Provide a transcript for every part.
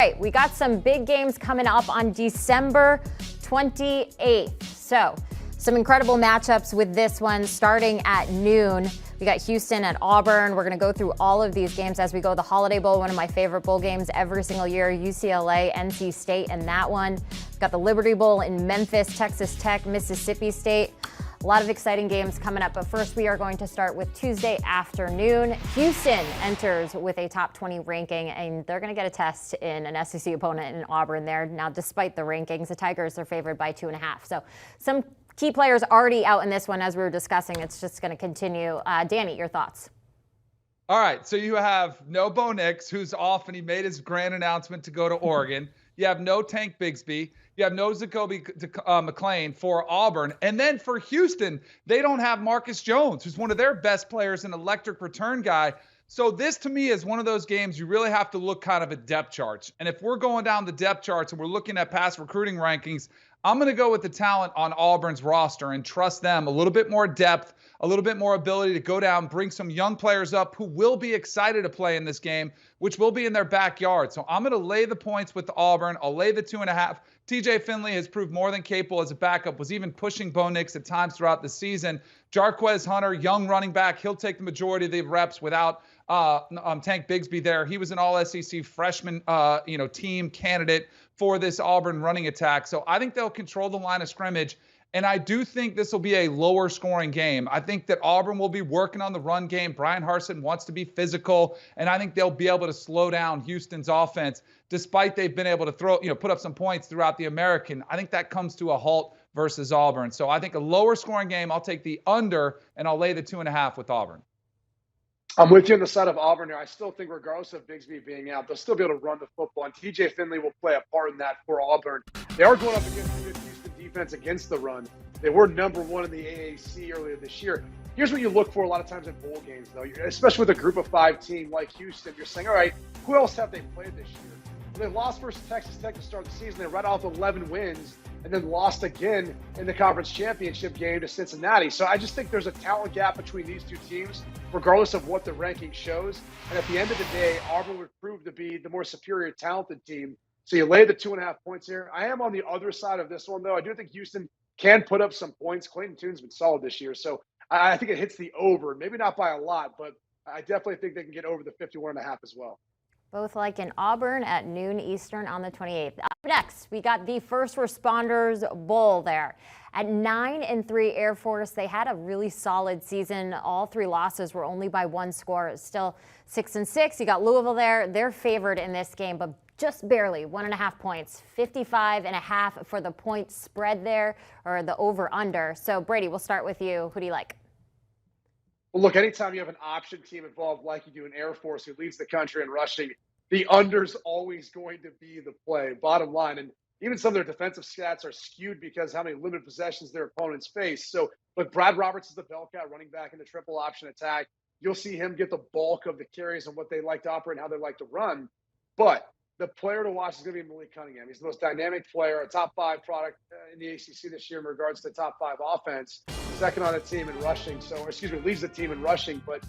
Right, we got some big games coming up on December 28th. So, some incredible matchups with this one starting at noon. We got Houston at Auburn. We're going to go through all of these games as we go. The Holiday Bowl, one of my favorite bowl games every single year. UCLA, NC State, and that one. We've got the Liberty Bowl in Memphis, Texas Tech, Mississippi State. A lot of exciting games coming up, but first we are going to start with Tuesday afternoon. Houston enters with a top 20 ranking, and they're going to get a test in an SEC opponent in Auburn there. Now, despite the rankings, the Tigers are favored by 2.5. So some key players already out in this one, as we were discussing. It's just going to continue. Danny, your thoughts? All right, so you have no Bo Nix, who's off, and he made his grand announcement to go to Oregon. You have no Tank Bigsby. You have no Zacoby McClain for Auburn. And then for Houston, they don't have Marcus Jones, who's one of their best players, an electric return guy. So this, to me, is one of those games you really have to look kind of at depth charts. And if we're going down the depth charts and we're looking at past recruiting rankings, I'm going to go with the talent on Auburn's roster and trust them. A little bit more depth, a little bit more ability to go down, bring some young players up who will be excited to play in this game, which will be in their backyard. So I'm going to lay the points with Auburn. I'll lay the 2.5. TJ Finley has proved more than capable as a backup, was even pushing Bo Nix at times throughout the season. Jarquez Hunter, young running back, he'll take the majority of the reps without Tank Bigsby there. He was an all-SEC freshman team candidate for this Auburn running attack. So I think they'll control the line of scrimmage. And I do think this will be a lower scoring game. I think that Auburn will be working on the run game. Brian Harsin wants to be physical, and I think they'll be able to slow down Houston's offense, despite they've been able to put up some points throughout the American. I think that comes to a halt versus Auburn. So I think a lower scoring game, I'll take the under, and I'll lay the 2.5 with Auburn. I'm with you on the side of Auburn here. I still think regardless of Bigsby being out, they'll still be able to run the football, and TJ Finley will play a part in that for Auburn. They are going up against a good Houston defense against the run. They were number one in the AAC earlier this year. Here's what you look for a lot of times in bowl games, though, especially with a group of 5 team like Houston. You're saying, all right, who else have they played this year? They lost versus Texas Tech to start the season. They read off 11 wins and then lost again in the conference championship game to Cincinnati. So I just think there's a talent gap between these two teams, regardless of what the ranking shows. And at the end of the day, Auburn would prove to be the more superior talented team. So you lay the 2.5 points here. I am on the other side of this one, though. I do think Houston can put up some points. Clayton Tune's been solid this year. So I think it hits the over, maybe not by a lot, but I definitely think they can get over the 51.5 as well. Both like in Auburn at noon Eastern on the 28th. Up next, we got the First Responders Bowl there. At 9-3 Air Force, they had a really solid season. All 3 losses were only by 1 score. It's still 6-6. You got Louisville there. They're favored in this game, but just barely 1.5 points. 55.5 for the point spread there, or the over-under. So Brady, we'll start with you. Who do you like? Well, look, anytime you have an option team involved like you do in Air Force, who leads the country in rushing, the under's always going to be the play, bottom line. And even some of their defensive stats are skewed because how many limited possessions their opponents face. So, look, Brad Roberts is the bell cow running back in the triple option attack. You'll see him get the bulk of the carries and what they like to operate and how they like to run. But the player to watch is going to be Malik Cunningham. He's the most dynamic player, a top 5 product in the ACC this year in regards to top 5 offense. Second on the team in rushing. Leads the team in rushing, but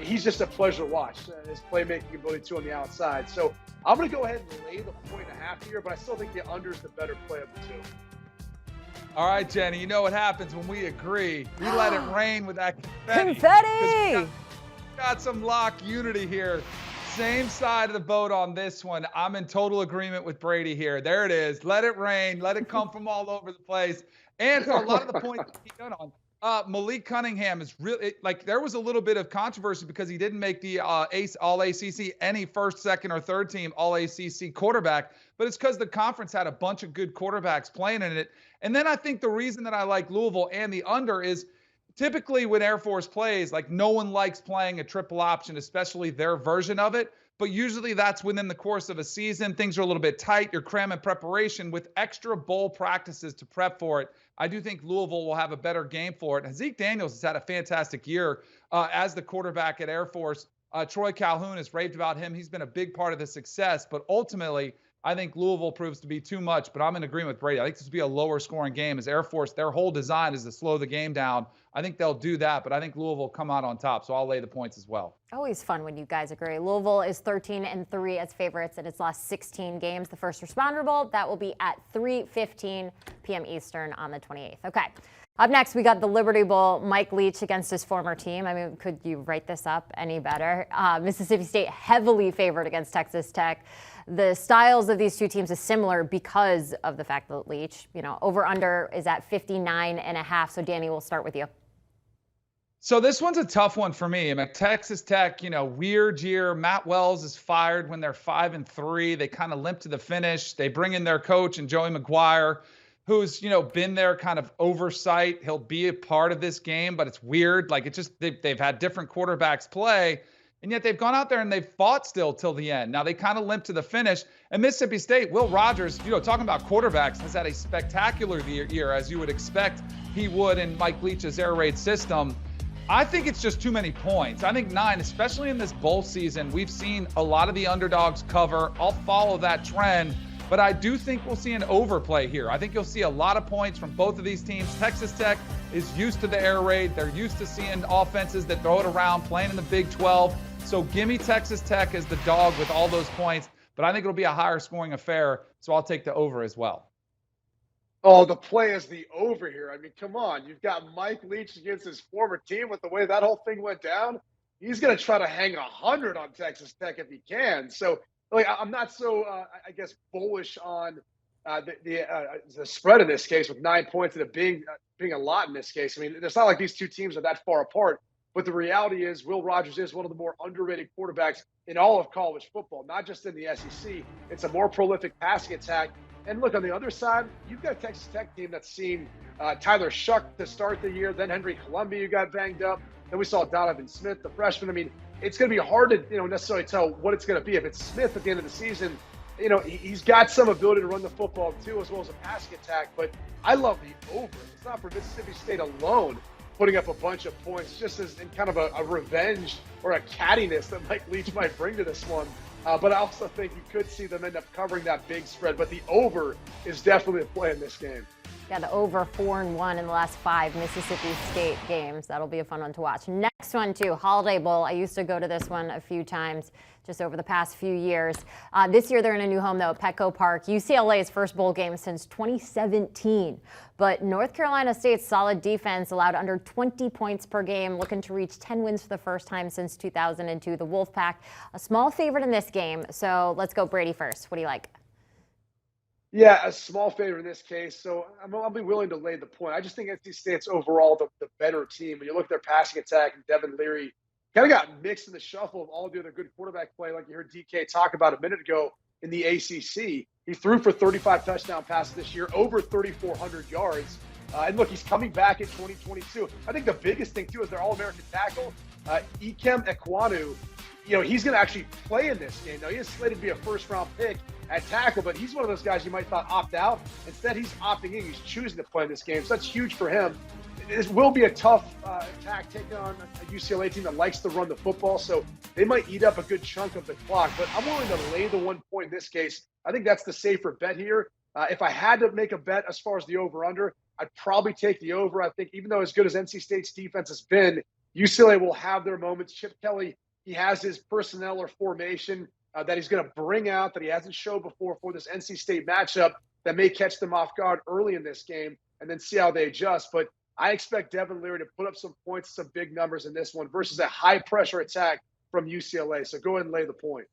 he's just a pleasure to watch. His playmaking ability too on the outside. So I'm going to go ahead and lay the 1.5 here, but I still think the under is the better play of the 2. All right, Jenny, you know what happens when we agree. We let it rain with that confetti. Confetti! We got some lock unity here. Same side of the boat on this one. I'm in total agreement with Brady here. There it is. Let it rain. Let it come from all over the place. And for a lot of the points that he done on, Malik Cunningham is really, there was a little bit of controversy because he didn't make the All-ACC any first, second, or third team All-ACC quarterback, but it's because the conference had a bunch of good quarterbacks playing in it. And then I think the reason that I like Louisville and the under is typically when Air Force plays, no one likes playing a triple option, especially their version of it. But usually that's within the course of a season. Things are a little bit tight. You're cramming preparation with extra bowl practices to prep for it. I do think Louisville will have a better game for it. Zeke Daniels has had a fantastic year as the quarterback at Air Force. Troy Calhoun has raved about him. He's been a big part of the success. But ultimately, I think Louisville proves to be too much, but I'm in agreement with Brady. I think this will be a lower scoring game as Air Force, their whole design is to slow the game down. I think they'll do that, but I think Louisville will come out on top, so I'll lay the points as well. Always fun when you guys agree. Louisville is 13-3 as favorites in its last 16 games. The First Responder Bowl, that will be at 3:15 p.m. Eastern on the 28th. Okay. Up next, we got the Liberty Bowl. Mike Leach against his former team. I mean, could you write this up any better? Mississippi State heavily favored against Texas Tech. The styles of these two teams is similar because of the fact that Leach, over-under is at 59.5. So, Danny, we'll start with you. So this one's a tough one for me. I mean, Texas Tech, weird year. Matt Wells is fired when they're 5-3. They kind of limp to the finish. They bring in their coach and Joey McGuire, who's, been there kind of oversight. He'll be a part of this game, but it's weird. Like, it's just they've had different quarterbacks play, and yet they've gone out there and they've fought still till the end. Now they kind of limp to the finish. And Mississippi State, Will Rogers, talking about quarterbacks, has had a spectacular year, as you would expect he would in Mike Leach's air raid system. I think it's just too many points. I think 9, especially in this bowl season, we've seen a lot of the underdogs cover. I'll follow that trend, but I do think we'll see an overplay here. I think you'll see a lot of points from both of these teams. Texas Tech is used to the air raid. They're used to seeing offenses that throw it around, playing in the Big 12. So give me Texas Tech as the dog with all those points, but I think it'll be a higher scoring affair, so I'll take the over as well. Oh, the play is the over here. I mean, come on. You've got Mike Leach against his former team with the way that whole thing went down. He's going to try to hang 100 on Texas Tech if he can. So, I'm not so, bullish on the spread in this case with 9 points and it being a lot in this case. I mean, it's not like these two teams are that far apart. But the reality is Will Rogers is one of the more underrated quarterbacks in all of college football, not just in the SEC. It's a more prolific passing attack. And look, on the other side, you've got a Texas Tech team that's seen Tyler Shuck to start the year, then Henry Columbia who got banged up. Then we saw Donovan Smith, the freshman. I mean, it's going to be hard to necessarily tell what it's going to be. If it's Smith at the end of the season, he's got some ability to run the football too, as well as a passing attack. But I love the over. It's not for Mississippi State alone putting up a bunch of points, just as in kind of a revenge or a cattiness that Mike Leach might bring to this one. But I also think you could see them end up covering that big spread. But the over is definitely a play in this game. Yeah, the over 4-1 in the last 5 Mississippi State games. That'll be a fun one to watch. Next one, too, Holiday Bowl. I used to go to this one a few times just over the past few years. This year, they're in a new home, though, Petco Park. UCLA's first bowl game since 2017. But North Carolina State's solid defense allowed under 20 points per game, looking to reach 10 wins for the first time since 2002. The Wolfpack, a small favorite in this game. So let's go Brady first. What do you like? Yeah, a small favorite in this case. So I'll be willing to lay the point. I just think NC State's overall the better team. When you look at their passing attack and Devin Leary kind of got mixed in the shuffle of all the other good quarterback play, like you heard DK talk about a minute ago in the ACC. He threw for 35 touchdown passes this year, over 3,400 yards. And look, he's coming back in 2022. I think the biggest thing, too, is their All-American tackle, Ikem Ekwonu. He's going to actually play in this game. Now, he is slated to be a first-round pick at tackle, but he's one of those guys you might thought opt out. Instead, he's opting in. He's choosing to play in this game. So that's huge for him. It will be a tough attack taking on a UCLA team that likes to run the football, so they might eat up a good chunk of the clock. But I'm willing to lay the 1 point in this case. I think that's the safer bet here. If I had to make a bet as far as the over-under, I'd probably take the over. I think even though as good as NC State's defense has been, UCLA will have their moments. Chip Kelly, he has his personnel or formation that he's going to bring out that he hasn't showed before for this NC State matchup that may catch them off guard early in this game and then see how they adjust. But I expect Devin Leary to put up some points, some big numbers in this one versus a high-pressure attack from UCLA. So go ahead and lay the point.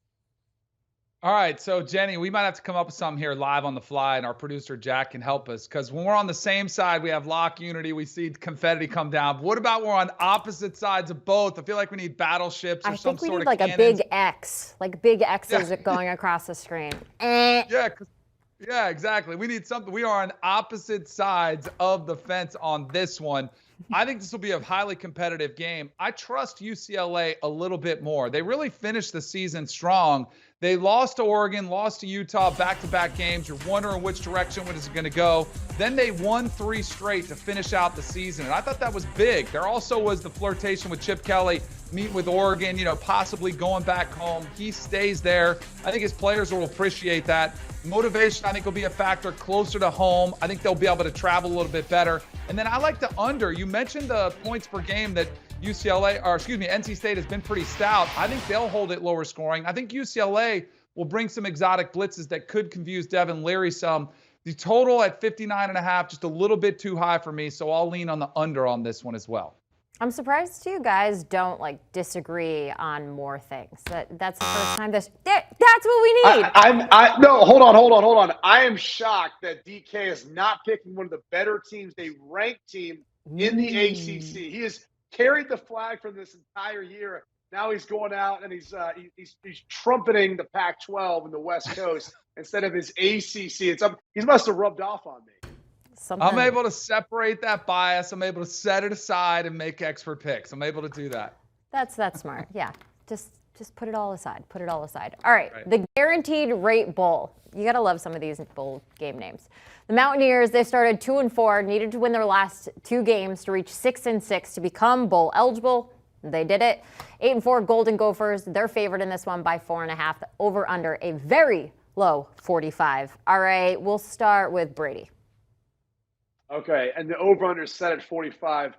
All right, so Jenny, we might have to come up with something here live on the fly, and our producer Jack can help us, because when we're on the same side, we have lock unity, we see confetti come down. But what about we're on opposite sides of both? I feel like we need battleships or some sort of I think we need like cannons. a big X, like big X's going across the screen. Yeah, exactly. We need something. We are on opposite sides of the fence on this one. I think this will be a highly competitive game. I trust UCLA a little bit more. They really finished the season strong. They lost to Oregon, lost to Utah, back-to-back games. You're wondering which direction it is going to go. Then they won 3 straight to finish out the season, and I thought that was big. There also was the flirtation with Chip Kelly meet with Oregon, possibly going back home. He stays there. I think his players will appreciate that. Motivation, I think, will be a factor closer to home. I think they'll be able to travel a little bit better. And then I like the under. You mentioned the points per game that NC State has been pretty stout. I think they'll hold it lower scoring. I think UCLA will bring some exotic blitzes that could confuse Devin Leary some. The total at 59.5, just a little bit too high for me, so I'll lean on the under on this one as well. I'm surprised you guys don't disagree on more things. That's the first time that's what we need. No, hold on. I am shocked that DK is not picking one of the better teams, a ranked team in the ACC. He has carried the flag for this entire year. Now he's going out and he's trumpeting the Pac-12 in the West Coast instead of his ACC. He must have rubbed off on me. I'm able to separate that bias. I'm able to set it aside and make expert picks. I'm able to do that. That's smart. Yeah. Just put it all aside. All right. The Guaranteed Rate Bowl. You got to love some of these bowl game names. The Mountaineers, they started 2-4, needed to win their last 2 games to reach 6-6 to become bowl eligible. They did it. 8-4 Golden Gophers, they're favored in this one by 4.5. Over under a very low 45. All right, we'll start with Brady. Okay, and the over-under is set at 45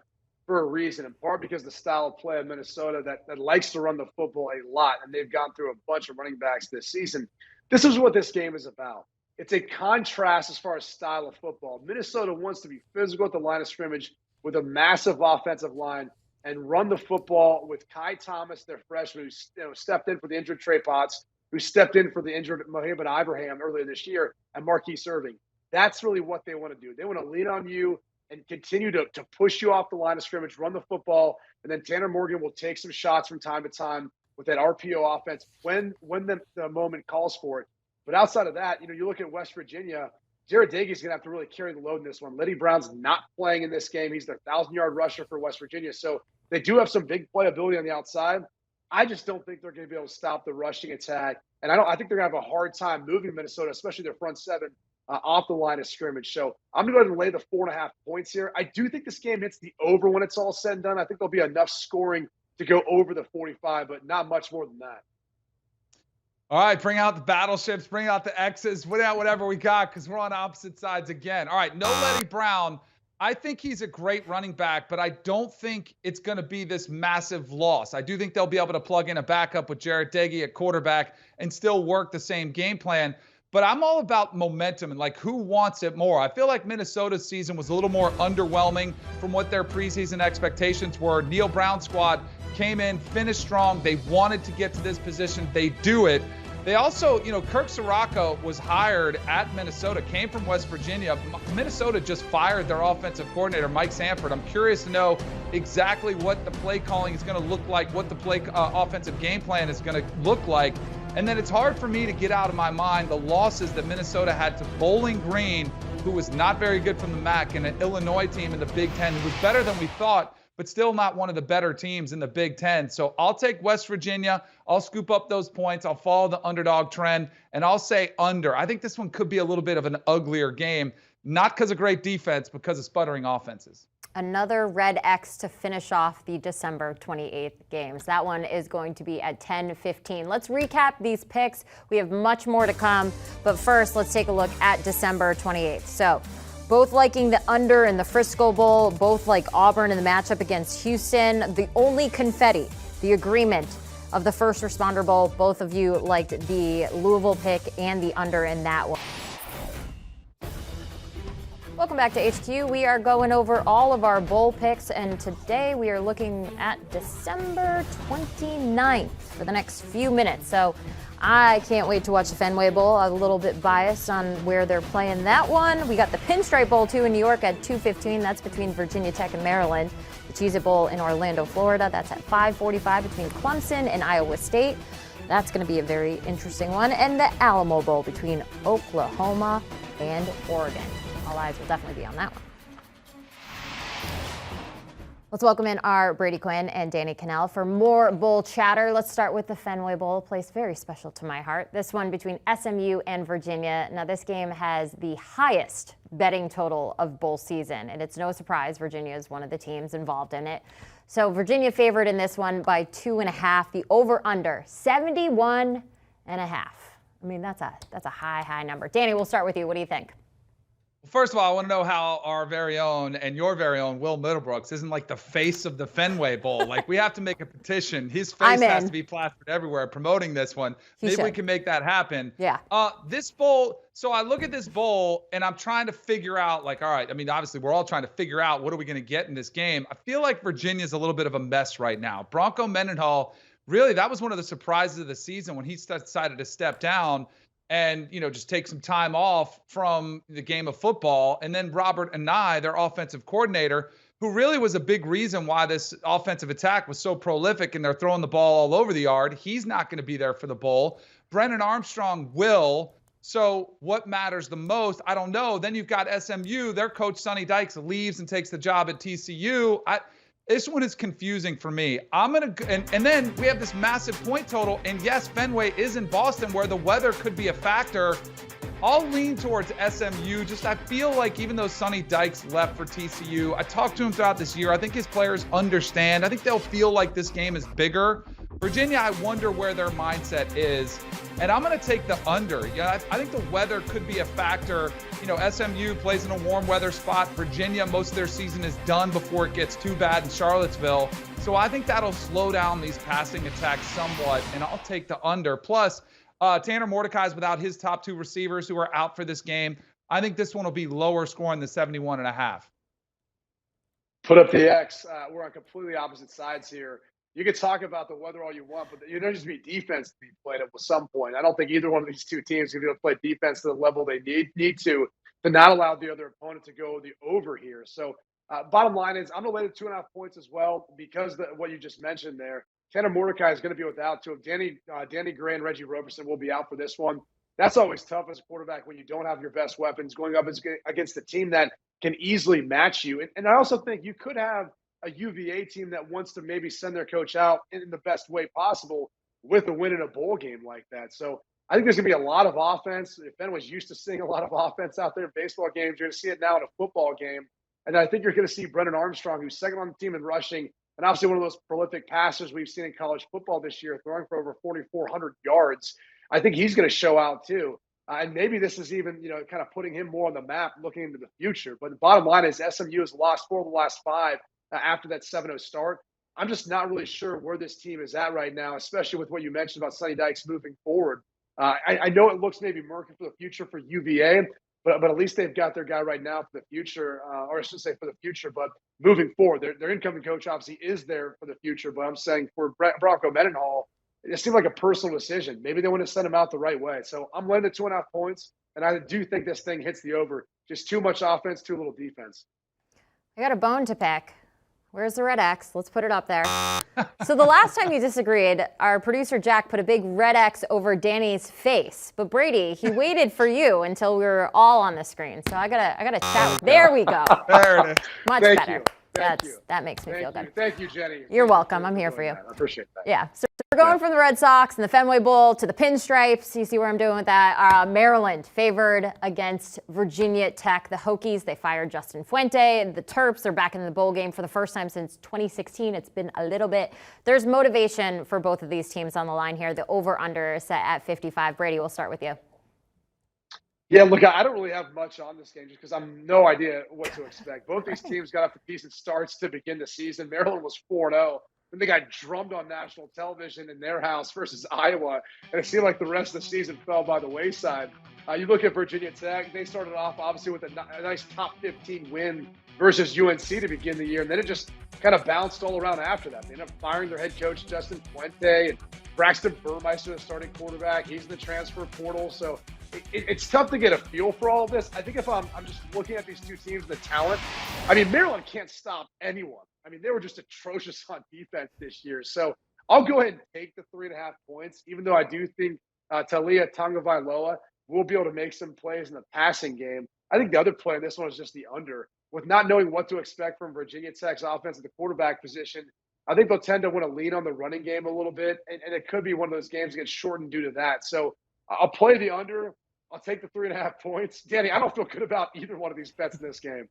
for a reason, in part because the style of play of Minnesota that likes to run the football a lot, and they've gone through a bunch of running backs this season. This is what this game is about. It's a contrast as far as style of football. Minnesota wants to be physical at the line of scrimmage with a massive offensive line and run the football with Kai Thomas, their freshman, who stepped in for the injured Trey Potts, who stepped in for the injured Mohamed Ibrahim earlier this year, and Marquise Irving. That's really what they want to do. They want to lean on you and continue to push you off the line of scrimmage, run the football, and then Tanner Morgan will take some shots from time to time with that RPO offense when the moment calls for it. But outside of that, you look at West Virginia, Jared Dagey's going to have to really carry the load in this one. Letty Brown's not playing in this game. He's their 1,000-yard rusher for West Virginia. So they do have some big playability on the outside. I just don't think they're going to be able to stop the rushing attack. And I think they're going to have a hard time moving Minnesota, especially their front seven, off the line of scrimmage. So I'm going to go ahead and lay the 4.5 points here. I do think this game hits the over when it's all said and done. I think there'll be enough scoring to go over the 45, but not much more than that. All right, bring out the battleships, bring out the X's, put out whatever we got because we're on opposite sides again. All right, no Letty Brown. I think he's a great running back, but I don't think it's going to be this massive loss. I do think they'll be able to plug in a backup with Jared Dagey at quarterback and still work the same game plan. But I'm all about momentum and who wants it more. I feel like Minnesota's season was a little more underwhelming from what their preseason expectations were. Neil Brown's squad came in, finished strong. They wanted to get to this position. They do it. They also, Kirk Ciarrocca was hired at Minnesota, came from West Virginia. Minnesota just fired their offensive coordinator, Mike Sanford. I'm curious to know exactly what the play calling is going to look like, what the play offensive game plan is going to look like. And then it's hard for me to get out of my mind the losses that Minnesota had to Bowling Green, who was not very good from the MAC, and an Illinois team in the Big Ten who was better than we thought, but still not one of the better teams in the Big Ten. So I'll take West Virginia. I'll scoop up those points. I'll follow the underdog trend, and I'll say under. I think this one could be a little bit of an uglier game, not because of great defense, but because of sputtering offenses. Another red X to finish off the December 28th games. That one is going to be at 10:15. Let's recap these picks. We have much more to come, but first, let's take a look at December 28th. So, both liking the under in the Frisco Bowl, both like Auburn in the matchup against Houston. The only confetti, the agreement of the First Responder Bowl. Both of you liked the Louisville pick and the under in that one. Welcome back to HQ. We are going over all of our bowl picks, and today we are looking at December 29th for the next few minutes. So I can't wait to watch the Fenway Bowl. I'm a little bit biased on where they're playing that one. We got the Pinstripe Bowl, too, in New York at 2:15. That's between Virginia Tech and Maryland. The Cheez-It Bowl in Orlando, Florida. That's at 5:45 between Clemson and Iowa State. That's going to be a very interesting one. And the Alamo Bowl between Oklahoma and Oregon. All eyes will definitely be on that one. Let's welcome in our Brady Quinn and Danny Kanell for more bowl chatter. Let's start with the Fenway Bowl, a place very special to my heart. This one between SMU and Virginia. Now, this game has the highest betting total of bowl season, and it's no surprise Virginia is one of the teams involved in it. So Virginia favored in this one by 2.5. The over/under 71.5. I mean, that's a high number. Danny, we'll start with you. What do you think? First of all, I want to know how our very own and your very own Will Middlebrooks isn't like the face of the Fenway Bowl. Like, we have to make a petition. His face has to be plastered everywhere promoting this one. Maybe we can make that happen. Yeah. This bowl, so I look at this bowl and I'm trying to figure out, like, all right, I mean, obviously we're all trying to figure out what are we going to get in this game. I feel like Virginia's a little bit of a mess right now. Bronco Mendenhall, really, that was one of the surprises of the season when he decided to step down and, just take some time off from the game of football. And then Robert Anae, their offensive coordinator, who really was a big reason why this offensive attack was so prolific and they're throwing the ball all over the yard. He's not going to be there for the bowl. Brennan Armstrong will. So what matters the most? I don't know. Then you've got SMU. Their coach, Sonny Dykes, leaves and takes the job at TCU. This one is confusing for me. And then we have this massive point total. And yes, Fenway is in Boston where the weather could be a factor. I'll lean towards SMU. I feel like even though Sonny Dykes left for TCU, I talked to him throughout this year. I think his players understand. I think they'll feel like this game is bigger. Virginia, I wonder where their mindset is. And I'm going to take the under. I think the weather could be a factor. SMU plays in a warm weather spot. Virginia, most of their season is done before it gets too bad in Charlottesville. So I think that'll slow down these passing attacks somewhat, and I'll take the under. Plus, Tanner Mordecai's without his top two receivers who are out for this game. I think this one will be lower scoring than 71.5. Put up the X. We're on completely opposite sides here. You could talk about the weather all you want, but there just be defense to be played at some point. I don't think either one of these two teams is going to play defense to the level they need to not allow the other opponent to go the over here. So bottom line is I'm going to lay the 2.5 points as well because of what you just mentioned there. Tanner Mordecai is going to be without two. Danny Gray and Reggie Roberson will be out for this one. That's always tough as a quarterback when you don't have your best weapons going up against a team that can easily match you. And I also think you could have a UVA team that wants to maybe send their coach out in the best way possible with a win in a bowl game like that. So I think there's going to be a lot of offense. If anyone's used to seeing a lot of offense out there in baseball games, you're going to see it now in a football game. And I think you're going to see Brennan Armstrong, who's second on the team in rushing, and obviously one of those prolific passers we've seen in college football this year, throwing for over 4,400 yards. I think he's going to show out too. And maybe this is even, kind of putting him more on the map looking into the future. But the bottom line is SMU has lost 4 of the last 5 after that 7-0 start. I'm just not really sure where this team is at right now, especially with what you mentioned about Sonny Dykes moving forward. I know it looks maybe murky for the future for UVA, but at least they've got their guy right now for the future, or I should say for the future, but moving forward, their incoming coach obviously is there for the future. But I'm saying for Bronco Mendenhall, it seemed like a personal decision. Maybe they want to send him out the right way. So I'm laying the 2.5 points, and I do think this thing hits the over. Just too much offense, too little defense. I got a bone to pick. Where's the red X? Let's put it up there. So the last time you disagreed, our producer Jack put a big red X over Danny's face. But Brady, he waited for you until we were all on the screen. So I gotta chat. There we go. There it is. Much Thank better. you. That makes me feel good. Thank you, Jenny. You're welcome. I'm here for you. I appreciate that. Yeah. So we're going from the Red Sox and the Fenway Bowl to the Pinstripes. You see where I'm doing with that? Maryland favored against Virginia Tech. The Hokies, they fired Justin Fuente. The Terps are back in the bowl game for the first time since 2016. It's been a little bit. There's motivation for both of these teams on the line here. The over-under is set at 55. Brady, we'll start with you. Yeah, look, I don't really have much on this game just because I have no idea what to expect. Both these teams got off to decent starts to begin the season. Maryland was 4-0. Then they got drummed on national television in their house versus Iowa. And it seemed like the rest of the season fell by the wayside. You look at Virginia Tech. They started off, obviously, with a nice top 15 win versus UNC to begin the year. And then it just kind of bounced all around after that. They ended up firing their head coach, Justin Fuente, and Braxton Burmeister, the starting quarterback. He's in the transfer portal. So it's tough to get a feel for all of this. I think if I'm just looking at these two teams and the talent, Maryland can't stop anyone. They were just atrocious on defense this year. So I'll go ahead and take the 3.5 points, even though I do think Talia Tagovailoa will be able to make some plays in the passing game. I think the other play in this one is just the under. with not knowing what to expect from Virginia Tech's offense at the quarterback position, I think they'll tend to want to lean on the running game a little bit, and it could be one of those games that gets shortened due to that. So I'll play the under. I'll take the 3.5 points. Danny, I don't feel good about either one of these bets in this game.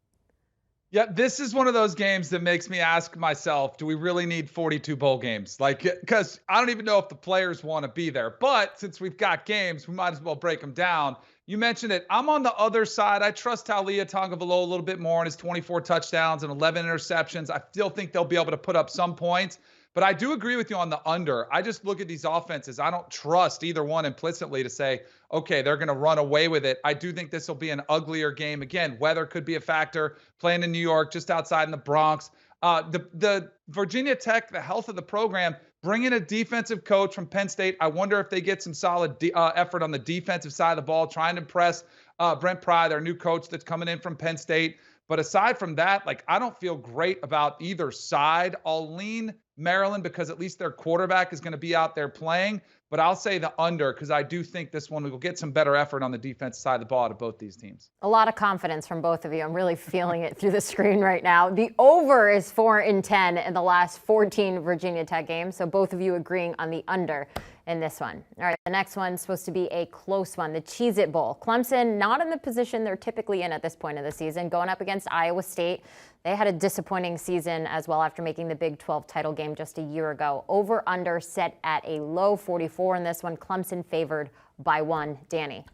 Yeah, this is one of those games that makes me ask myself, do we really need 42 bowl games? Like, because I don't even know if the players want to be there. But since we've got games, we might as well break them down. You mentioned it. I'm on the other side. I trust Taulia Tagovailoa a little bit more on his 24 touchdowns and 11 interceptions. I still think they'll be able to put up some points. But I do agree with you on the under. I just look at these offenses. I don't trust either one implicitly to say, okay, they're going to run away with it. I do think this will be an uglier game. Again, weather could be a factor. Playing in New York, just outside in the Bronx. The Virginia Tech, the health of the program, bring in a defensive coach from Penn State. I wonder if they get some solid effort on the defensive side of the ball, trying to impress Brent Pry, their new coach that's coming in from Penn State. But aside from that, like, I don't feel great about either side. I'll lean Maryland because at least their quarterback is going to be out there playing. But I'll say the under because I do think this one will get some better effort on the defense side of the ball to both these teams. A lot of confidence from both of you. I'm really feeling it through the screen right now. The over is 4-10 in the last 14 Virginia Tech games. So both of you agreeing on the under in this one. All right, the next one's supposed to be a close one, the Cheez-It Bowl. Clemson not in the position they're typically in at this point of the season, going up against Iowa State. They had a disappointing season as well after making the Big 12 title game just a year ago. Over-under set at a low 44 in this one. Clemson favored by 1. Danny.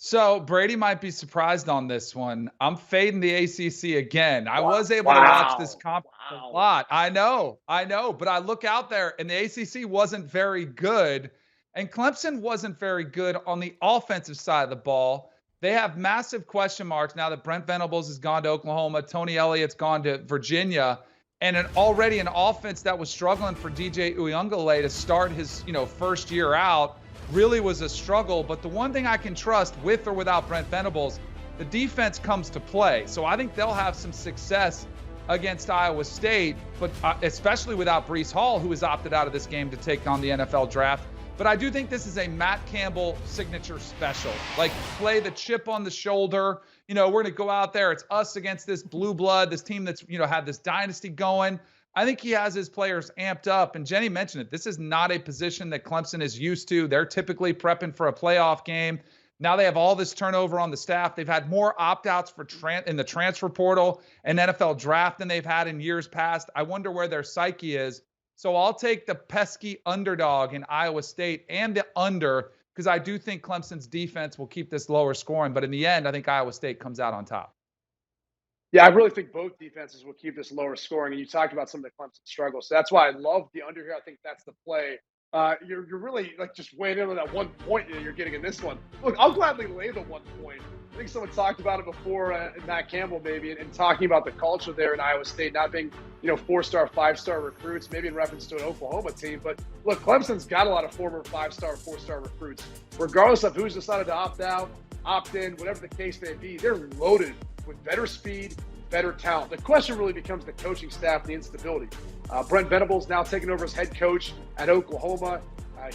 So Brady might be surprised on this one. I'm fading the ACC again. I was able to watch this conference a lot. I know. But I look out there and the ACC wasn't very good. And Clemson wasn't very good on the offensive side of the ball. They have massive question marks now that Brent Venables has gone to Oklahoma. Tony Elliott's gone to Virginia. And already an offense that was struggling for DJ Uiagalelei to start his first year out really was a struggle. But the one thing I can trust, with or without Brent Venables, the defense comes to play. So I think they'll have some success against Iowa State, but especially without Breece Hall, who has opted out of this game to take on the NFL draft. But I do think this is a Matt Campbell signature special. Like, play the chip on the shoulder. We're going to go out there. It's us against this blue blood, this team that's, had this dynasty going. I think he has his players amped up. And Jenny mentioned it. This is not a position that Clemson is used to. They're typically prepping for a playoff game. Now they have all this turnover on the staff. They've had more opt-outs in the transfer portal and NFL draft than they've had in years past. I wonder where their psyche is. So I'll take the pesky underdog in Iowa State and the under because I do think Clemson's defense will keep this lower scoring. But in the end, I think Iowa State comes out on top. Yeah, I really think both defenses will keep this lower scoring. And you talked about some of the Clemson struggles. So that's why I love the under here. I think that's the play. You're really just weighing in on that 1 point that you're getting in this one. Look, I'll gladly lay the 1 point. I think someone talked about it before, Matt Campbell maybe, and talking about the culture there in Iowa State not being, 4-star, 5-star recruits, maybe in reference to an Oklahoma team. But look, Clemson's got a lot of former 5-star, 4-star recruits. Regardless of who's decided to opt out, opt in, whatever the case may be, they're loaded with better speed, better talent. The question really becomes the coaching staff and the instability. Brent Venables now taking over as head coach at Oklahoma.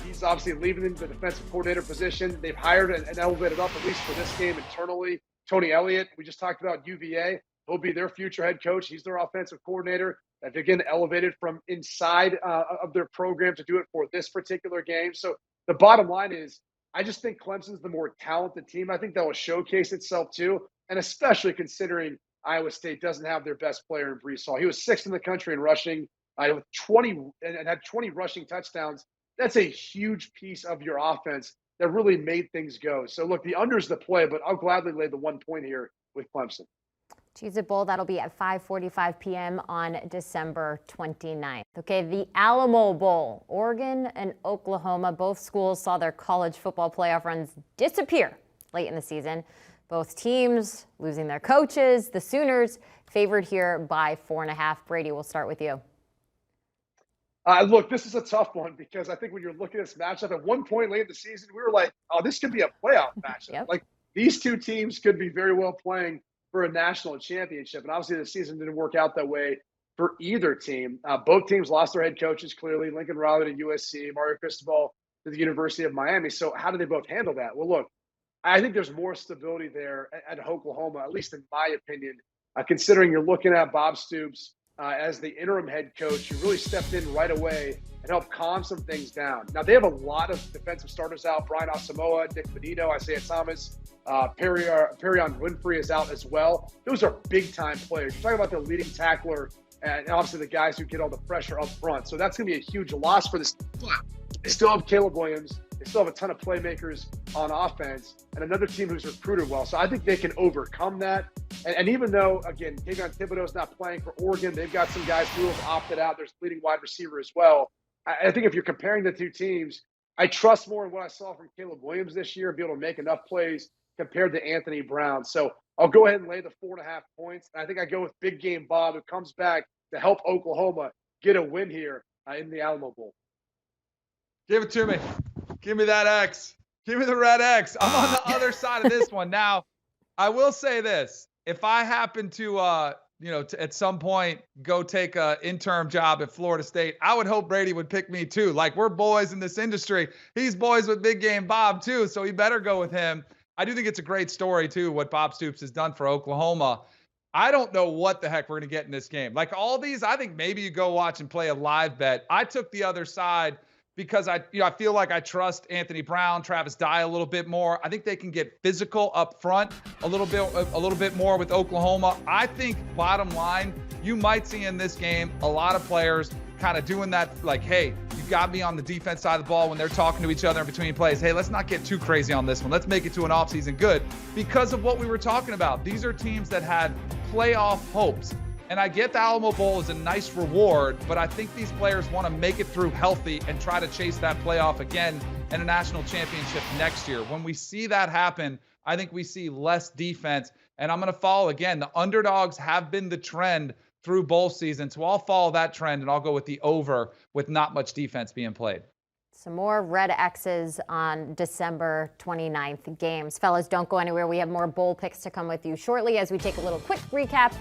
He's obviously leaving the defensive coordinator position. They've hired and elevated up, at least for this game internally, Tony Elliott. We just talked about UVA. He'll be their future head coach. He's their offensive coordinator. They've again elevated from inside of their program to do it for this particular game. So the bottom line is, I just think Clemson's the more talented team. I think that will showcase itself too, and especially considering Iowa State doesn't have their best player in Breece Hall. He was 6th in the country in rushing, with 20 and had 20 rushing touchdowns. That's a huge piece of your offense that really made things go. So look, the under's the play, but I'll gladly lay the 1 point here with Clemson. Cheez-It Bowl, that'll be at 5:45 p.m. on December 29th. Okay, the Alamo Bowl. Oregon and Oklahoma, both schools saw their college football playoff runs disappear late in the season. Both teams losing their coaches. The Sooners favored here by 4.5. Brady, we'll start with you. Look, this is a tough one because I think when you're looking at this matchup, at one point late in the season, we were like, oh, this could be a playoff matchup. Yep. Like, these two teams could be very well playing for a national championship. And obviously the season didn't work out that way for either team. Both teams lost their head coaches, clearly. Lincoln Riley to USC, Mario Cristobal to the University of Miami. So how do they both handle that? Well, look, I think there's more stability there at Oklahoma, at least in my opinion, considering you're looking at Bob Stoops as the interim head coach who really stepped in right away and helped calm some things down. Now, they have a lot of defensive starters out. Brian Asamoah, Nick Benito, Isaiah Thomas, Perion Winfrey is out as well. Those are big-time players. You're talking about the leading tackler and obviously the guys who get all the pressure up front. So that's going to be a huge loss for this. They still have Caleb Williams. They still have a ton of playmakers on offense and another team who's recruited well. So I think they can overcome that. And even though, again, Kayvon Thibodeau's not playing for Oregon, they've got some guys who have opted out. There's leading wide receiver as well. I think if you're comparing the two teams, I trust more in what I saw from Caleb Williams this year, be able to make enough plays compared to Anthony Brown. So I'll go ahead and lay the 4.5 points. I think I go with Big Game Bob, who comes back to help Oklahoma get a win here in the Alamo Bowl. Give it to me. Give me that X. Give me the red X. I'm on the other side of this one. Now, I will say this. If I happen to, at some point go take an interim job at Florida State, I would hope Brady would pick me too. Like, we're boys in this industry. He's boys with Big Game Bob too, so he better go with him. I do think it's a great story too, what Bob Stoops has done for Oklahoma. I don't know what the heck we're going to get in this game. Like, all these, I think maybe you go watch and play a live bet. I took the other side because I feel like I trust Anthony Brown, Travis Dye a little bit more. I think they can get physical up front a little bit more with Oklahoma. I think, bottom line, you might see in this game a lot of players kind of doing that, like, hey, you got me on the defense side of the ball when they're talking to each other in between plays. Hey, let's not get too crazy on this one. Let's make it to an offseason good, because of what we were talking about. These are teams that had playoff hopes. And I get the Alamo Bowl is a nice reward, but I think these players want to make it through healthy and try to chase that playoff again and a national championship next year. When we see that happen, I think we see less defense. And I'm going to follow, again, the underdogs have been the trend through bowl season. So I'll follow that trend, and I'll go with the over with not much defense being played. Some more red X's on December 29th games. Fellas, don't go anywhere. We have more bowl picks to come with you shortly as we take a little quick recap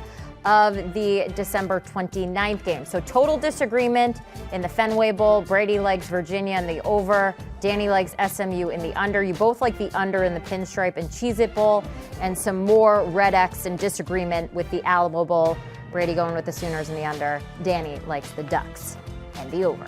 of the December 29th game. So total disagreement in the Fenway Bowl. Brady likes Virginia in the over. Danny likes SMU in the under. You both like the under in the Pinstripe and Cheez-It Bowl. And some more red X and disagreement with the Alamo Bowl. Brady going with the Sooners in the under. Danny likes the Ducks and the over.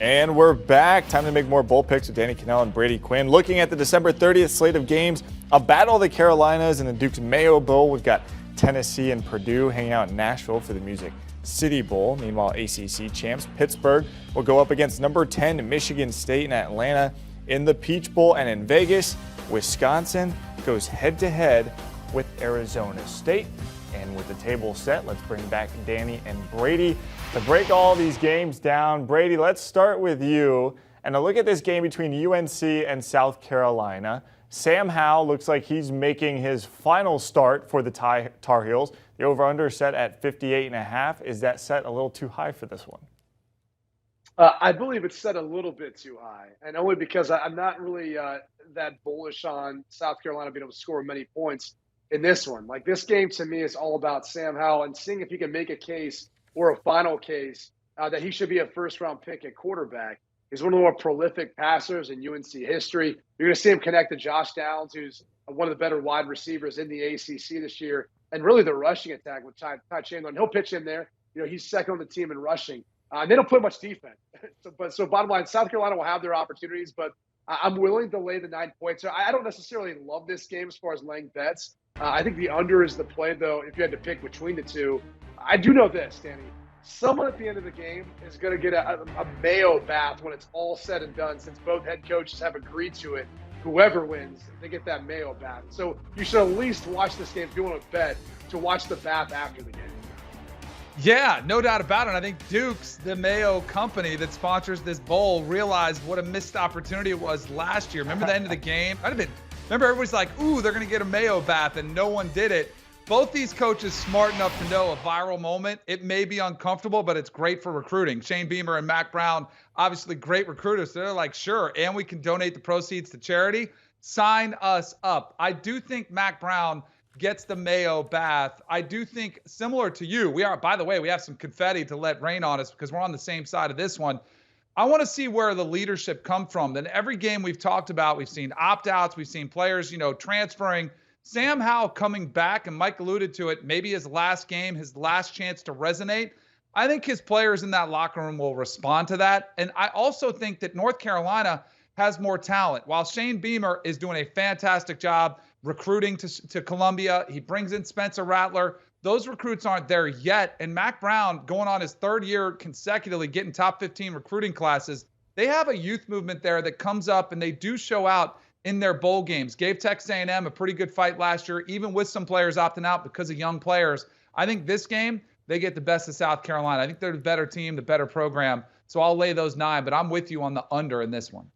And we're back. Time to make more bowl picks with Danny Kanell and Brady Quinn. Looking at the December 30th slate of games, a battle of the Carolinas in the Duke's Mayo Bowl. We've got Tennessee and Purdue hanging out in Nashville for the Music City Bowl. Meanwhile, ACC champs Pittsburgh will go up against number 10 Michigan State in Atlanta in the Peach Bowl. And in Vegas, Wisconsin goes head-to-head with Arizona State. And with the table set, let's bring back Danny and Brady to break all these games down. Brady, let's start with you. And a look at this game between UNC and South Carolina. Sam Howell looks like he's making his final start for the Tar Heels. The over-under set at 58.5. Is that set a little too high for this one? I believe it's set a little bit too high, and only because I'm not really that bullish on South Carolina being able to score many points in this one. Like, this game to me is all about Sam Howell and seeing if he can make a case or a final case that he should be a first-round pick at quarterback. He's one of the more prolific passers in UNC history. You're going to see him connect to Josh Downs, who's one of the better wide receivers in the ACC this year, and really the rushing attack with Ty Chandler. And he'll pitch in there. You know, he's second on the team in rushing. They don't play much defense. So bottom line, South Carolina will have their opportunities, but I'm willing to lay the 9 points. I don't necessarily love this game as far as laying bets. I think the under is the play, though, if you had to pick between the two. I do know this, Danny. Someone at the end of the game is going to get a Mayo bath when it's all said and done, since both head coaches have agreed to it. Whoever wins, they get that Mayo bath. So you should at least watch this game if you want to bet, to watch the bath after the game. Yeah, no doubt about it. I think Duke's, the Mayo company that sponsors this bowl, realized what a missed opportunity it was last year. Remember the end of the game? Remember everybody's like, ooh, they're going to get a Mayo bath, and no one did it. Both these coaches smart enough to know a viral moment. It may be uncomfortable, but it's great for recruiting. Shane Beamer and Mac Brown, obviously great recruiters. So they're like, sure, and we can donate the proceeds to charity. Sign us up. I do think Mac Brown gets the Mayo bath. I do think, similar to you, by the way, we have some confetti to let rain on us because we're on the same side of this one. I want to see where the leadership come from. Then every game we've talked about, we've seen opt-outs, we've seen players, transferring. Sam Howell coming back, and Mike alluded to it, maybe his last game, his last chance to resonate. I think his players in that locker room will respond to that. And I also think that North Carolina has more talent. While Shane Beamer is doing a fantastic job recruiting to Columbia, he brings in Spencer Rattler. Those recruits aren't there yet. And Mac Brown, going on his third year consecutively, getting top 15 recruiting classes, they have a youth movement there that comes up, and they do show out in their bowl games. Gave Texas A&M a pretty good fight last year, even with some players opting out because of young players. I think this game, they get the best of South Carolina. I think they're the better team, the better program. So I'll lay those 9, but I'm with you on the under in this one.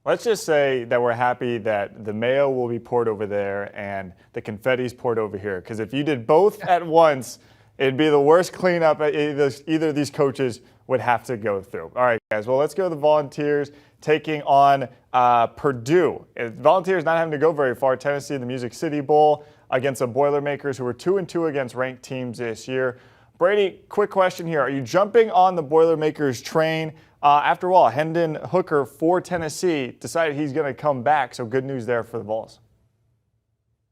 Let's just say that we're happy that the mayo will be poured over there and the confetti's poured over here. Because if you did both at once, it'd be the worst cleanup either of these coaches would have to go through. All right, guys. Well, let's go to the Volunteers taking on Purdue. Volunteers not having to go very far. Tennessee in the Music City Bowl against the Boilermakers, who were 2-2 against ranked teams this year. Brady, quick question here. Are you jumping on the Boilermakers train? After all, Hendon Hooker for Tennessee decided he's going to come back, so good news there for the Vols.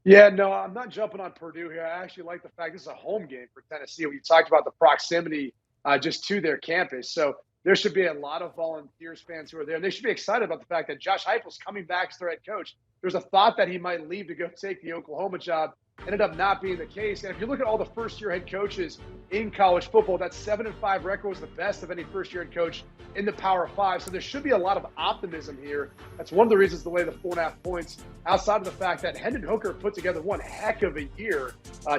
Yeah, no, I'm not jumping on Purdue here. I actually like the fact this is a home game for Tennessee. We talked about the proximity just to their campus. So there should be a lot of Volunteers fans who are there. And they should be excited about the fact that Josh Heupel's coming back as their head coach. There's a thought that he might leave to go take the Oklahoma job. Ended up not being the case. And if you look at all the first-year head coaches in college football, that 7-5 record was the best of any first-year head coach in the Power 5. So there should be a lot of optimism here. That's one of the reasons to lay the 4.5 points, outside of the fact that Hendon Hooker put together one heck of a year.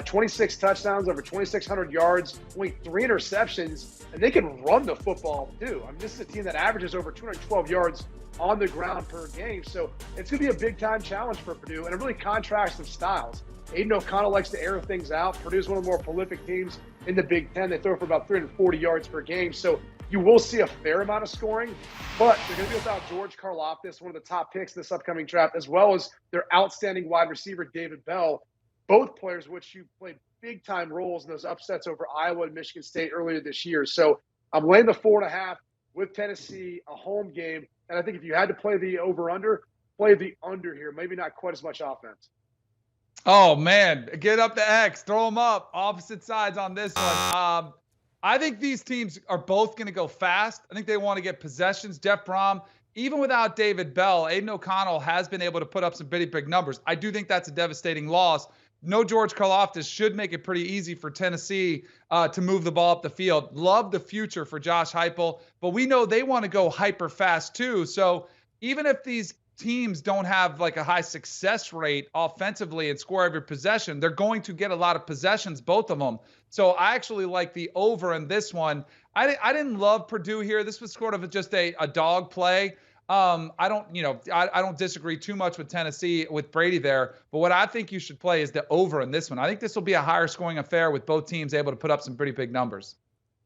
26 touchdowns, over 2,600 yards, only 3 interceptions, and they can run the football too. I mean, this is a team that averages over 212 yards on the ground per game. So it's going to be a big-time challenge for Purdue, and it really contrasts of styles. Aiden O'Connell likes to air things out. Purdue's one of the more prolific teams in the Big Ten. They throw for about 340 yards per game. So you will see a fair amount of scoring, but they're going to be without George Karlaftis, one of the top picks this upcoming draft, as well as their outstanding wide receiver, David Bell, both players which you played big-time roles in those upsets over Iowa and Michigan State earlier this year. So I'm laying the 4.5 with Tennessee, a home game. And I think if you had to play the over-under, play the under here. Maybe not quite as much offense. Oh, man. Get up the X. Throw them up. Opposite sides on this one. I think these teams are both going to go fast. I think they want to get possessions. Jeff Brom, even without David Bell, Aiden O'Connell has been able to put up some pretty big numbers. I do think that's a devastating loss. No George Karlaftis should make it pretty easy for Tennessee to move the ball up the field. Love the future for Josh Heupel, but we know they want to go hyper fast too. So even if these teams don't have like a high success rate offensively and score every possession, they're going to get a lot of possessions, both of them. So I actually like the over in this one. I didn't love Purdue here. This was sort of just a dog play. I don't disagree too much with Tennessee with Brady there, but what I think you should play is the over in this one. I think this will be a higher scoring affair with both teams able to put up some pretty big numbers.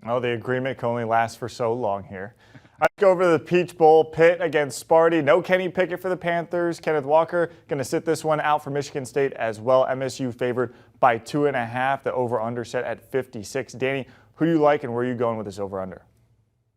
Oh, the agreement can only last for so long here. Let's go over to the Peach Bowl. Pitt against Sparty. No Kenny Pickett for the Panthers. Kenneth Walker going to sit this one out for Michigan State as well. MSU favored by 2.5. The over-under set at 56. Danny, who do you like and where are you going with this over-under?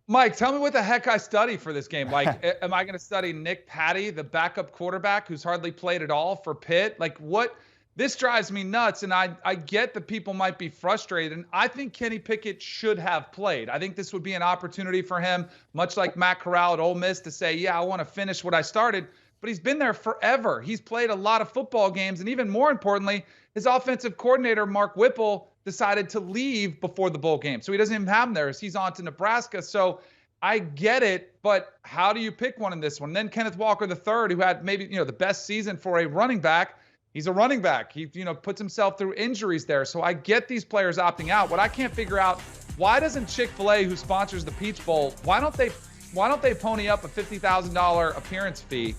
Mike, tell me what the heck I study for this game. Like, am I going to study Nick Patty, the backup quarterback who's hardly played at all for Pitt? Like, what? This drives me nuts, and I get that people might be frustrated, and I think Kenny Pickett should have played. I think this would be an opportunity for him, much like Matt Corral at Ole Miss, to say, yeah, I want to finish what I started, but he's been there forever. He's played a lot of football games, and even more importantly, his offensive coordinator, Mark Whipple, decided to leave before the bowl game, so he doesn't even have him there as he's on to Nebraska. So I get it, but how do you pick one in this one? Then Kenneth Walker III, who had maybe the best season for a running back. He's a running back. He, puts himself through injuries there. So I get these players opting out. What I can't figure out, why doesn't Chick-fil-A, who sponsors the Peach Bowl, why don't they pony up a $50,000 appearance fee,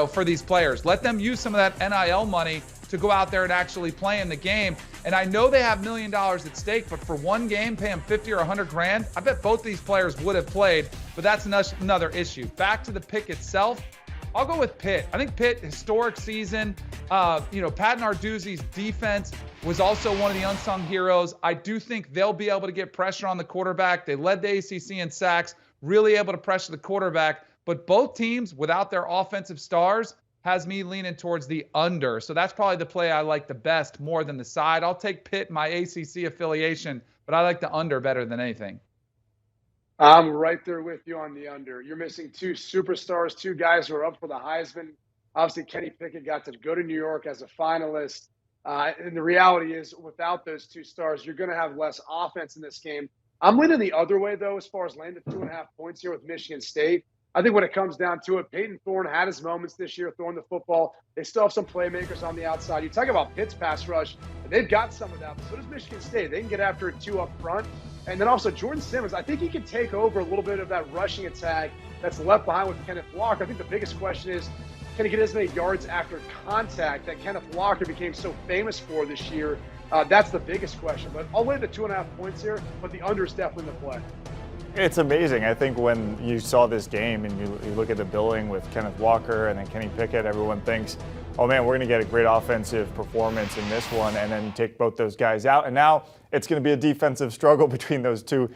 for these players? Let them use some of that NIL money to go out there and actually play in the game. And I know they have $1 million at stake, but for one game, pay them 50 or 100 grand. I bet both these players would have played, but that's another issue. Back to the pick itself. I'll go with Pitt. I think Pitt, historic season. Pat Narduzzi's defense was also one of the unsung heroes. I do think they'll be able to get pressure on the quarterback. They led the ACC in sacks. really able to pressure the quarterback. But both teams, without their offensive stars, has me leaning towards the under. So that's probably the play I like the best more than the side. I'll take Pitt, my ACC affiliation, but I like the under better than anything. I'm right there with you on the under. You're missing two superstars, two guys who are up for the Heisman. Obviously, Kenny Pickett got to go to New York as a finalist. And the reality is, without those two stars, you're going to have less offense in this game. I'm leaning the other way, though, as far as landing 2.5 points here with Michigan State. I think when it comes down to it, Peyton Thorne had his moments this year throwing the football. They still have some playmakers on the outside. You talk about Pitt's pass rush, and they've got some of that, but so does Michigan State. They can get after it, two up front. And then also Jordan Simmons, I think he can take over a little bit of that rushing attack that's left behind with Kenneth Walker. I think the biggest question is, can he get as many yards after contact that Kenneth Walker became so famous for this year? That's the biggest question. But I'll lay the 2.5 points here, but the under is definitely the play. It's amazing. I think when you saw this game and you look at the billing with Kenneth Walker and then Kenny Pickett, everyone thinks, oh man, we're going to get a great offensive performance in this one, and then take both those guys out. And now it's going to be a defensive struggle between those two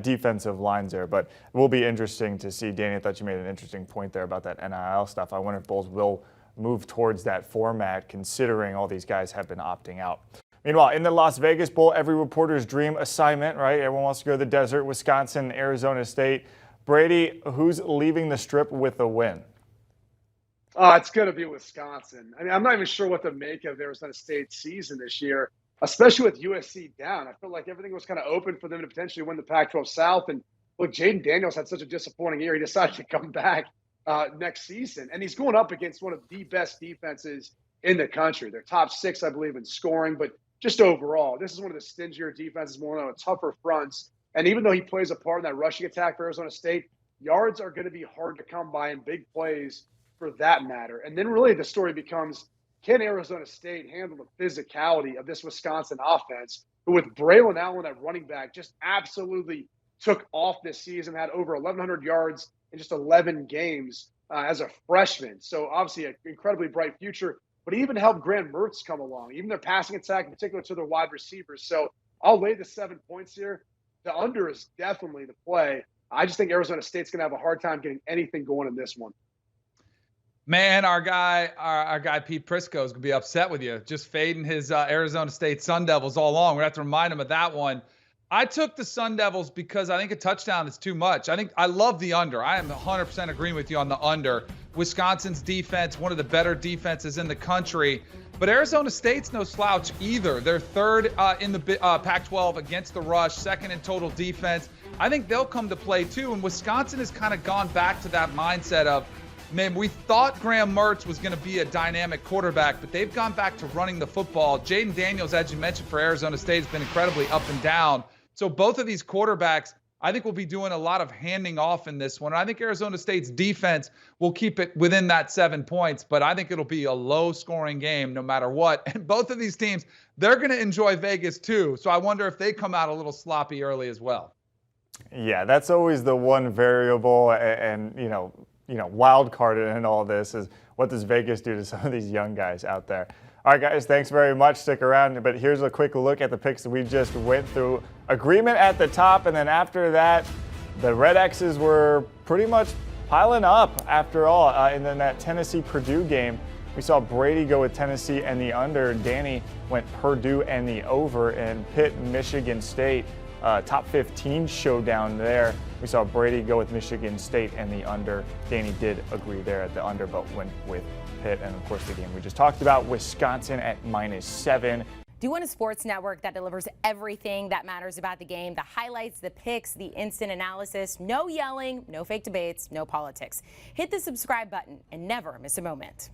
defensive lines there. But it will be interesting to see. Danny, I thought you made an interesting point there about that NIL stuff. I wonder if Bulls will move towards that format, considering all these guys have been opting out. Meanwhile, in the Las Vegas Bowl, every reporter's dream assignment, right? Everyone wants to go to the desert, Wisconsin, Arizona State. Brady, who's leaving the Strip with a win? It's going to be Wisconsin. I mean, I'm not even sure what to make of Arizona State's season this year, especially with USC down. I feel like everything was kind of open for them to potentially win the Pac-12 South. And look, Jaden Daniels had such a disappointing year. He decided to come back next season. And he's going up against one of the best defenses in the country. They're top 6, I believe, in scoring. But just overall, this is one of the stingier defenses, more on tougher fronts. And even though he plays a part in that rushing attack for Arizona State, yards are going to be hard to come by in big plays for that matter. And then really the story becomes, can Arizona State handle the physicality of this Wisconsin offense, who with Braylon Allen at running back just absolutely took off this season, had over 1,100 yards in just 11 games as a freshman. So obviously an incredibly bright future. But he even helped Graham Mertz come along, even their passing attack, in particular to their wide receivers. So I'll lay the 7 points here. The under is definitely the play. I just think Arizona State's going to have a hard time getting anything going in this one. Man, our guy Pete Prisco is going to be upset with you, just fading his Arizona State Sun Devils all along. We're going to have to remind him of that one. I took the Sun Devils because I think a touchdown is too much. I love the under. I am 100% agreeing with you on the under. Wisconsin's defense, one of the better defenses in the country. But Arizona State's no slouch either. They're third in the Pac-12 against the rush, second in total defense. I think they'll come to play too. And Wisconsin has kind of gone back to that mindset of, man, we thought Graham Mertz was going to be a dynamic quarterback, but they've gone back to running the football. Jaden Daniels, as you mentioned, for Arizona State has been incredibly up and down. So both of these quarterbacks, I think, will be doing a lot of handing off in this one. I think Arizona State's defense will keep it within that 7 points, but I think it'll be a low-scoring game no matter what. And both of these teams, they're going to enjoy Vegas too. So I wonder if they come out a little sloppy early as well. Yeah, that's always the one variable, and wild card in all this is, what does Vegas do to some of these young guys out there? All right, guys, thanks very much. Stick around. But here's a quick look at the picks that we just went through. Agreement at the top, and then after that, the Red X's were pretty much piling up after all. And then that Tennessee-Purdue game, we saw Brady go with Tennessee and the under. Danny went Purdue and the over. And Pitt, Michigan State, top 15 showdown there. We saw Brady go with Michigan State and the under. Danny did agree there at the under, but went with Pitt. And of course, the game we just talked about, Wisconsin at -7. Do you want a sports network that delivers everything that matters about the game? The highlights, the picks, the instant analysis, no yelling, no fake debates, no politics. Hit the subscribe button and never miss a moment.